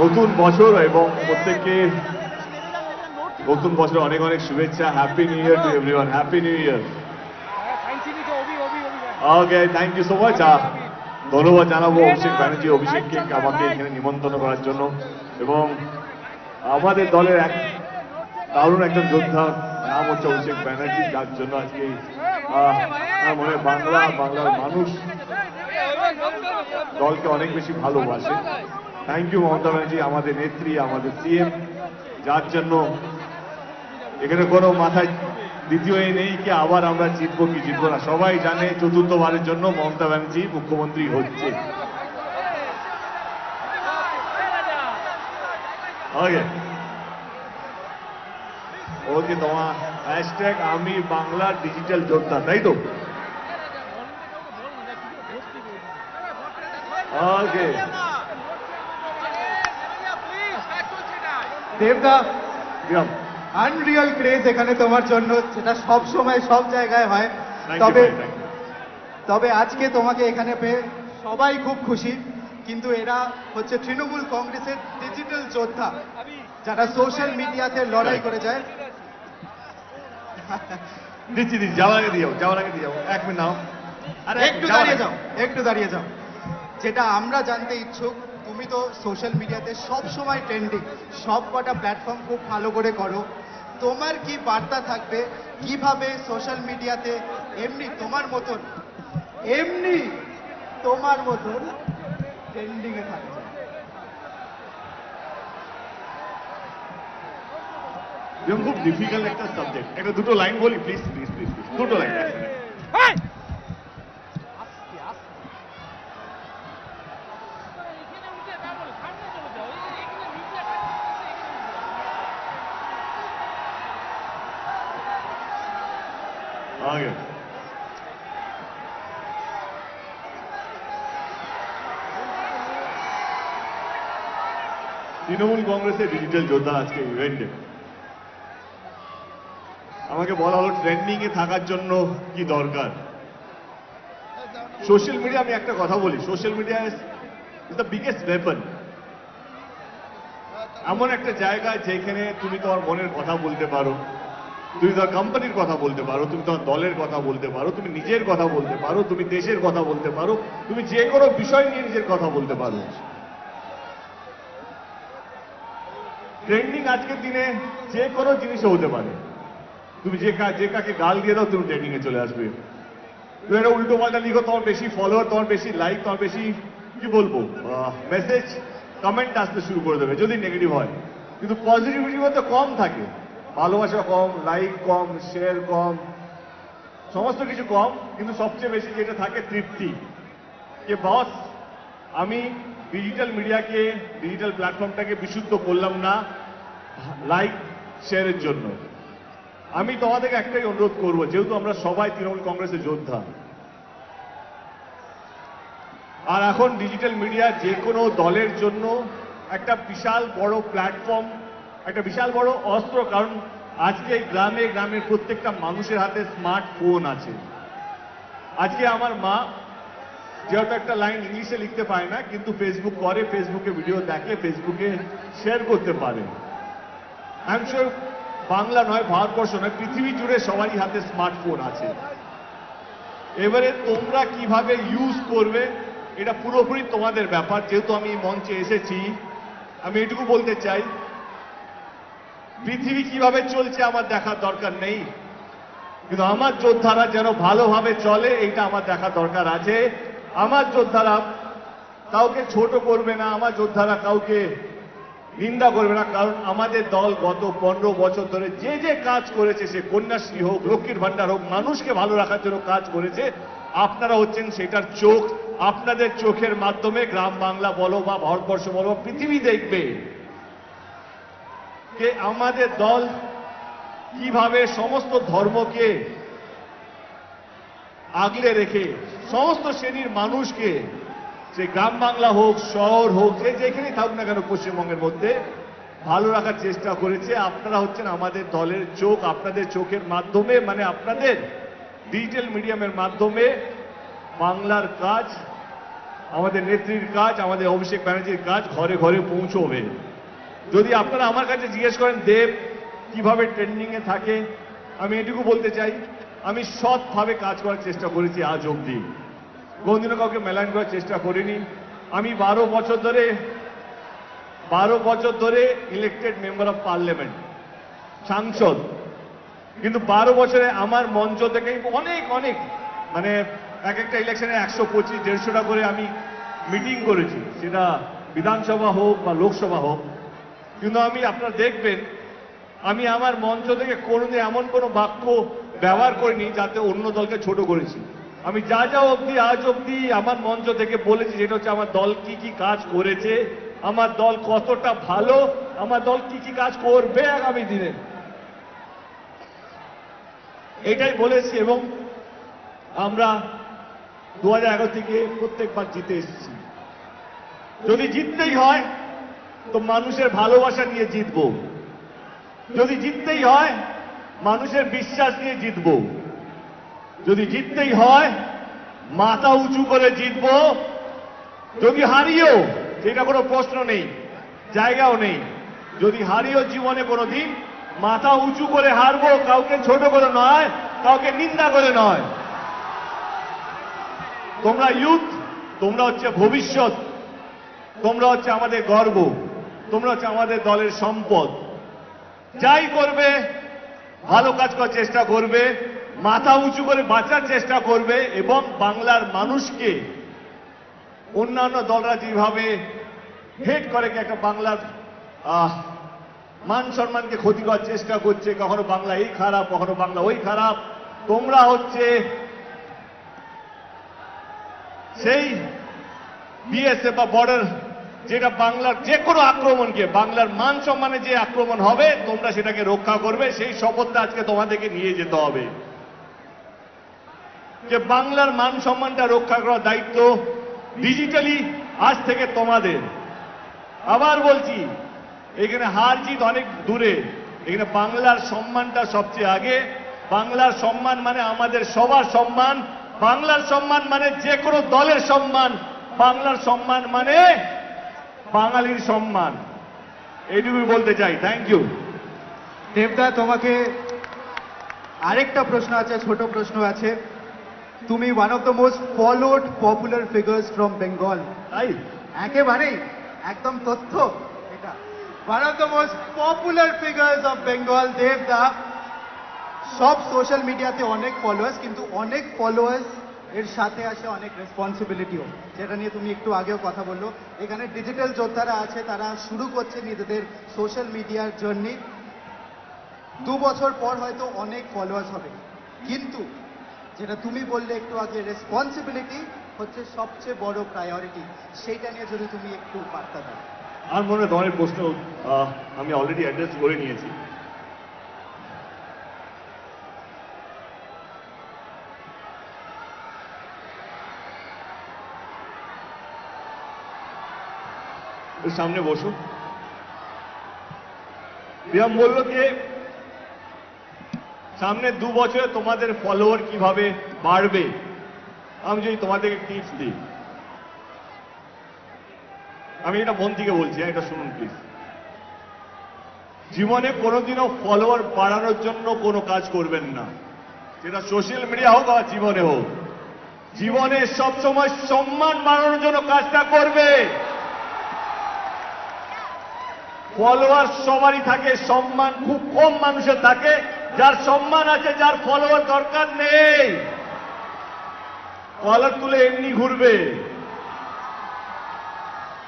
নতুন বছর এবং প্রত্যেককে নতুন বছর অনেক অনেক শুভেচ্ছা। Happy new year to everyone, happy new year. Okay, thank you so much. ধন্যবাদ জানাবো অভিষেক ব্যানার্জি, অভিষেককে আমাকে এখানে নিমন্ত্রণ করার জন্য। এবং আমাদের দলের এক দারুণ একজন যোদ্ধা, নাম হচ্ছে অভিষেক ব্যানার্জি, যার জন্য আজকে আমার মনে হয় বাংলার মানুষ দলকে অনেক বেশি ভালোবাসে। থ্যাংক ইউ মমতা ব্যানার্জি, আমাদের নেত্রী, আমাদের সিএম, যার জন্য এখানে কোনো মাথায় দ্বিতীয় নেই কি আবার আমরা জিতবো কি জিতবো না। সবাই জানে চতুর্থবারের জন্য মমতা ব্যানার্জি মুখ্যমন্ত্রী হচ্ছে। ওকে, তোমার হ্যাশট্যাগ আমি বাংলার ডিজিটাল যোদ্ধা, তাই তো? ওকে দেবদা, আনরিয়াল ক্রেজ এখানে তোমার জন্য, যেটা সব সময় সব জায়গায় হয়। তবে আজকে তোমাকে এখানে পেয়ে সবাই খুব খুশি। কিন্তু এরা হচ্ছে তৃণমূল কংগ্রেসের ডিজিটাল যোদ্ধা, যারা সোশ্যাল মিডিয়াতে লড়াই করে যায়। দিচ্ছি যাওয়ার আগে দিয়ে যাও, 1 মিনিট নাও। একটু দাঁড়িয়ে যাও। যেটা আমরা জানতে ইচ্ছুক, তুমি তো সোশ্যাল মিডিয়াতে সব সময় ট্রেন্ডিং, সব কটা প্ল্যাটফর্ম খুব ভালো করে করো। তোমার কি বার্তা থাকবে, কিভাবে সোশ্যাল মিডিয়াতে এমনি তোমার মতন ট্রেন্ডিং এ থাকবে? খুব ডিফিকাল্ট একটা সাবজেক্ট। একটা দুটো লাইন বলি প্লিজ, দুটো লাইন। তৃণমূল কংগ্রেসের ডিজিটাল যোদ্ধা আজকে ইভেন্টে আমাকে বলা হলো ট্রেন্ডিং এ থাকার জন্য কি দরকার। সোশ্যাল মিডিয়া, আমি একটা কথা বলি, social media is the biggest weapon. এমন একটা জায়গা যেখানে তুমি তোমার মনের কথা বলতে পারো, তুমি তোমার কোম্পানির কথা বলতে পারো, তুমি তোমার দলের কথা বলতে পারো, তুমি নিজের কথা বলতে পারো, তুমি দেশের কথা বলতে পারো, তুমি যে কোনো বিষয় নিয়ে নিজের কথা বলতে পারো। ট্রেন্ডিং আজকের দিনে যে কোনো জিনিসও হতে পারে। তুমি যে কাকে গাল দিয়ে দাও, তুমি ট্রেন্ডিং এ চলে আসবে। তুমি একটা উল্টো পাল্টা লিখো, তোমার বেশি ফলোয়ার, তোমার বেশি লাইক, তোমার বেশি কি বলবো মেসেজ, কমেন্ট আসতে শুরু করে দেবে যদি নেগেটিভ হয়। কিন্তু পজিটিভিটি মধ্যে কম থাকে, ভালোবাসা কম, লাইক কম, শেয়ার কম, সমস্ত কিছু কম। কিন্তু সবচেয়ে বেশি যেটা থাকে তৃপ্তি, যে বস আমি ডিজিটাল মিডিয়াকে, ডিজিটাল প্ল্যাটফর্মটাকে বিশুদ্ধ করলাম না লাইক শেয়ারের জন্য। আমি তোমাদেরকে একটাই অনুরোধ করব, যেহেতু আমরা সবাই তৃণমূল কংগ্রেসের যোদ্ধা, আর এখন ডিজিটাল মিডিয়া যে কোনো দলের জন্য একটা বিশাল বড় প্ল্যাটফর্ম, একটা বিশাল বড় অস্ত্র। কারণ আজকে গ্রামে গ্রামে প্রত্যেকটা মানুষের হাতে স্মার্টফোন আছে। আজকে আমার মা যেহেতু একটা লাইন ইংলিশে লিখতে পারে না, কিন্তু ফেসবুক করে, ফেসবুকে ভিডিও দেখে, ফেসবুকে শেয়ার করতে পারে। আই এম শিওর বাংলা নয়, ভারতবর্ষ নয়, পৃথিবী জুড়ে সবারই হাতে স্মার্টফোন আছে। এবারে তোমরা কিভাবে ইউজ করবে এটা পুরোপুরি তোমাদের ব্যাপার। যেহেতু আমি মঞ্চে এসেছি, আমি এটুকু বলতে চাই, পৃথিবী কিভাবে চলছে আমার দেখার দরকার নেই, কিন্তু আমার যোদ্ধারা যেন ভালোভাবে চলে এইটা আমার দেখার দরকার আছে। আমার যোদ্ধারা কাউকে ছোট করবে না, আমার যোদ্ধারা কাউকে নিন্দা করবে না। কারণ আমাদের দল গত 15 বছর ধরে যে কাজ করেছে, সে কন্যাশ্রী হোক, লক্ষ্মীর ভান্ডার হোক, মানুষকে ভালো রাখার জন্য কাজ করেছে। আপনারা হচ্ছেন সেটার চোখ। আপনাদের চোখের মাধ্যমে গ্রাম বাংলা বলো বা ভারতবর্ষ বলো, পৃথিবী দেখবে যে আমাদের দল কিভাবে সমস্ত ধর্মকে আগলে রেখে সমস্ত শ্রেণীর মানুষকে, সে গ্রাম বাংলা হোক, শহর হোক, যে যেখানেই থাকুক না কেন পশ্চিমবঙ্গের মধ্যে, ভালো রাখার চেষ্টা করেছে। আপনারা হচ্ছেন আমাদের দলের চোখ। আপনাদের চোখের মাধ্যমে, মানে আপনাদের ডিজিটাল মিডিয়ামের মাধ্যমে বাংলার কাজ, আমাদের নেত্রীর কাজ, আমাদের অভিষেক ব্যানার্জির কাজ ঘরে ঘরে পৌঁছবে। যদি আপনারা আমার কাছে জিজ্ঞেস করেন দেব কিভাবে ট্রেন্ডিংয়ে থাকে, আমি এটুকু বলতে চাই, আমি সৎভাবে কাজ করার চেষ্টা করেছি আজ অবধি, কোনদিনও কাউকে মেলাইন করার চেষ্টা করিনি। আমি 12 বছর ধরে ইলেক্টেড মেম্বার অফ পার্লামেন্ট, সাংসদ, কিন্তু 12 বছরে আমার মঞ্চ থেকে অনেক অনেক মানে এক একটা ইলেকশনে 125-150টা করে আমি মিটিং করেছি, সেটা বিধানসভা হোক বা লোকসভা হোক। কিন্তু আমি আপনারা দেখবেন আমি আমার মঞ্চ থেকে কোনোদিন এমন কোনো বাক্য ব্যবহার করিনি যাতে অন্য দলকে ছোট করেছি। আমি যা অবধি আজ অবধি আমার মঞ্চ থেকে বলেছি যেটা হচ্ছে আমার দল কি কি কাজ করেছে, আমার দল কতটা ভালো, আমার দল কি কি কাজ করবে আগামী দিনে, এটাই বলেছি। এবং আমরা 2011 থেকে প্রত্যেকবার জিতে এসেছি। যদি জিততেই হয় তো মানুষের ভালোবাসা নিয়ে জিতব, যদি জিততেই হয় মানুষের বিশ্বাস নিয়ে জিতব, যদি জিততেই হয় মাথা উঁচু করে জিতব, যদি হারিও সেটা কোনো প্রশ্ন নেই, জায়গাও নেই, যদি হারিও জীবনে কোনোদিন মাথা উঁচু করে হারবো, কাউকে ছোট করে নয়, কাউকে নিন্দা করে নয়। তোমরা ইউথ, তোমরা হচ্ছে ভবিষ্যৎ, তোমরা হচ্ছে আমাদের গর্ব, তোমরা হচ্ছে আমাদের দলের সম্পদ। যাই করবে ভালো কাজ করার চেষ্টা করবে, মাথা উঁচু করে বাঁচার চেষ্টা করবে এবং বাংলার মানুষকে অন্যান্য দলরা যেভাবে হেট করে একটা বাংলার মান সম্মানকে ক্ষতি করার চেষ্টা করছে, কখনো বাংলা এই খারাপ, কখনো বাংলা ওই খারাপ, তোমরা হচ্ছে সেই বিএসএফ বা বর্ডার, যেটা বাংলার যে কোনো আক্রমণকে, বাংলার মান সম্মানে যে আক্রমণ হবে তোমরা সেটাকে রক্ষা করবে। সেই শপথটা আজকে তোমাদেরকে নিয়ে যেতে হবে যে বাংলার মান সম্মানটা রক্ষা করার দায়িত্ব ডিজিটালি আজ থেকে তোমাদের। আবার বলছি, এখানে হার জিত অনেক দূরে, এখানে বাংলার সম্মানটা সবচেয়ে আগে। বাংলার সম্মান মানে আমাদের সবার সম্মান, বাংলার সম্মান মানে যে কোনো দলের সম্মান, বাংলার সম্মান মানে বাঙালির সম্মান। এইটুকুই বলতে চাই। Thank you. দেবদা, তোমাকে আরেকটা প্রশ্ন আছে, ছোট প্রশ্ন আছে। তুমি one of the most followed popular figures from Bengal. তাই একেবারেই একদম তথ্য এটা। One of the most popular figures of Bengal দেবদা। সব সোশ্যাল মিডিয়াতে অনেক ফলোয়ার্স, কিন্তু অনেক ফলোয়ার্স এর সাথে আসে অনেক রেসপন্সিবিলিটিও, যেটা নিয়ে তুমি একটু আগেও কথা বললো। এখানে ডিজিটাল যোদ্ধারা আছে, তারা শুরু করছে নিজেদের সোশ্যাল মিডিয়ার জার্নি। 2 বছর পর হয়তো অনেক ফলোয়ার্স হবে, কিন্তু যেটা তুমি বললে একটু আগে, রেসপন্সিবিলিটি হচ্ছে সবচেয়ে বড় প্রায়োরিটি। সেইটা নিয়ে যদি তুমি একটু বার্তা দাও। আর মনে হয় ধরনের প্রশ্ন আমি অলরেডি অ্যাড্রেস করে নিয়েছি। সামনে বসো। প্রিয়াম বলল যে সামনে 2 বছরে তোমাদের ফলোয়ার কিভাবে বাড়বে। আমি যদি তোমাদেরকে টিপস দিই, আমি এটা মন থেকে বলছি, এটা শুনুন প্লিজ। জীবনে কোনোদিনও ফলোয়ার বাড়ানোর জন্য কোনো কাজ করবেন না, সেটা সোশ্যাল মিডিয়া হোক বা জীবনে হোক। জীবনে সবসময় সম্মান বাড়ানোর জন্য কাজটা করবে। ফলোয়ার সবারই থাকে, সম্মান খুব কম মানুষের থাকে। যার সম্মান আছে, যার ফলোয়ার দরকার নেই, কলার তুলে এমনি ঘুরবে।